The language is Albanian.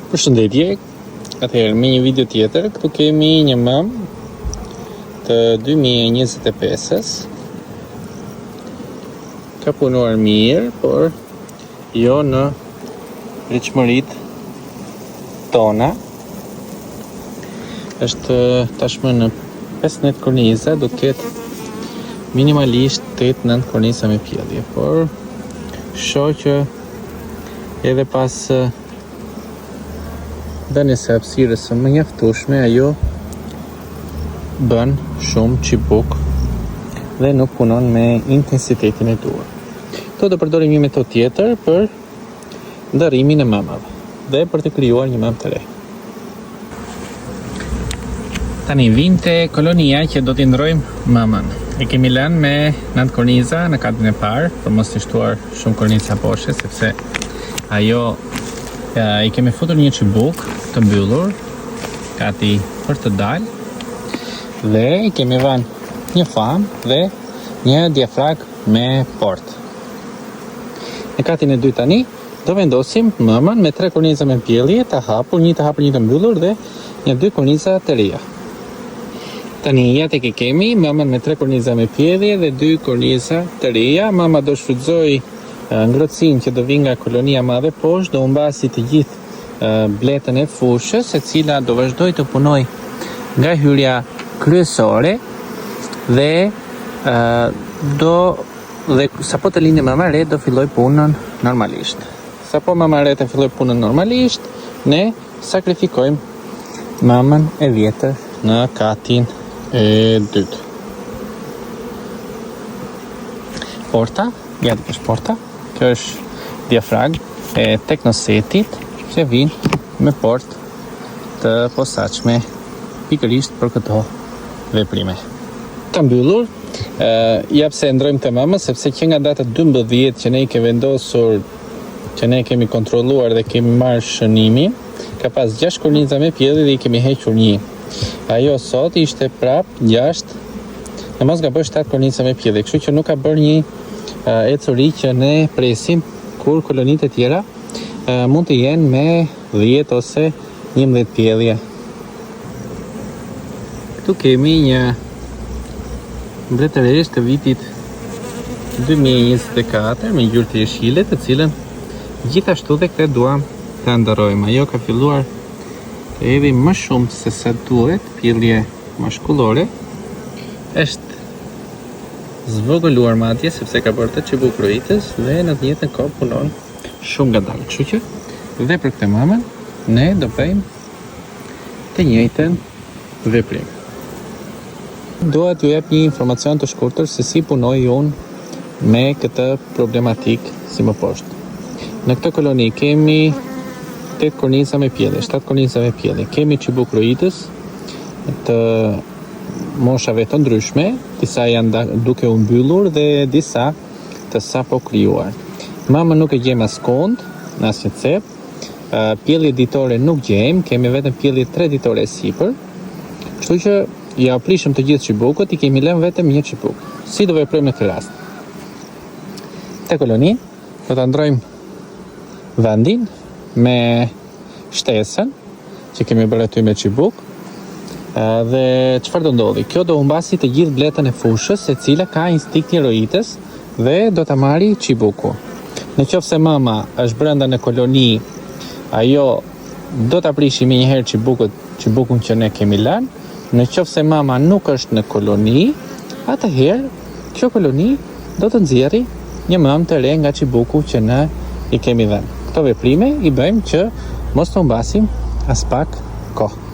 Përshëndetje, atëherë me një video tjetër, këtu kemi një mamë të 2025-ës. Ka punuar mirë, por jo në pritshmërit tona. Është tashmë në 15 korniza, do të ketë minimalisht 8-9 korniza me pjellje, por shoh që edhe pas dhënies së hapësirës së mjaftueshme, ajo bën shumë çibuk dhe nuk punon me intensitetin e duhur. Këto do përdorim një metodë tjetër për ndërrimin e mamave dhe për të krijuar një mamë të re. Tani vinte kolonia që do t'i ndrojmë mamën. E kemi lënë me 9 korniza në katin e parë, për mos të shtuar shumë korniza poshtë, sepse ajo i kemi futur një çibuk të mbyllur, gati për të dalë, dhe i kemi vënë një famë dhe një diafrag me portë. Në katin e dytë tani do vendosim mamën me 3 korniza me pjellje të hapur, një të mbyllur dhe një 2 korniza të reja. Tani ja tek e kemi mamën me 3 korniza me pjellje dhe 2 korniza të reja. Mama do shfrytëzoj ngrohtësinë që do vi nga kolonia madhe poshtë, do humbasi të gjithë bletën e fushës, e cila do vazhdoj të punoj nga hyrja kryesore dhe sapo të lindë mama re do filloj punën normalisht. Sapo mama re të filloj punën normalisht, ne sakrifikojmë mamën e vjetër në katin e dytë. Porta, ja të është porta. Kjo është diafrag e teknosetit që vinë me portë të posaçme pikërisht për këto veprime. Ka mbyllur, ja pse ndrojmë të mamën, sepse që nga data 12 që ne i ke vendosur, që ne kemi kontrolluar dhe kemi marrë shënimin, ka pas 6 korniza me pjellje dhe i kemi hequr 1. Ajo sot ishte prap 6, në mos gaboj 7 korniza me pjellje, kështu që nuk ka bërë një ecuri që ne presim kur kolonitë e tjera mund të jenë me 10 ose 11 pjellje. Këtu kemi një mbretëresh të vitit 2024 me ngjyrë të jeshile, të cilën gjithashtu dhe këtë duam të ndërrojmë. Ajo ka filluar të hedhë më shumë se sa duhet pjellje mashkullore. Është zvogëluar madje sepse ka bërë të çibuk rojitës dhe në të njëjtën kohë punon shumë ngadalë. Kështu që dhe për këtë mamën ne do bëjmë të njëjtën veprim. Dua t'ju jap një informacion të shkurtër se si punoj unë me këtë problematik si më poshtë. Në këtë koloni kemi 8 korniza me pjellje, 7 korniza me pjellje. Kemi çibuk rojitës të moshave të ndryshme, disa janë duke u mbyllur dhe disa të sapo krijuar. Mama nuk e gjejmë askund, në asnjë cep. Pjellje ditore nuk gjejmë, kemi vetëm pjellje 3 ditore e sipër. Kështu që ja prishëm të gjithë çibukët, i kemi lënë vetëm një çibuk. Si do veprojmë në këtë rast? Te koloni do ta ndrojmë vendin me shtesën që kemi bërë aty me çibuk. Dhe çfarë do ndodhi? Kjo do humbasi të gjithë bletën e fushës, e cila ka instinktin rojitës dhe do ta marri çibuku. Në qoftë se mama është brenda në koloni, ajo do ta prishi më një herë çibukun që ne kemi lënë. Në qoftë se mama nuk është në koloni, atëherë kjo koloni do të nxjerrë një mamë të re nga çibuku që ne i kemi dhënë. Këto veprime i bëjmë që mos të humbasim as pak kohë.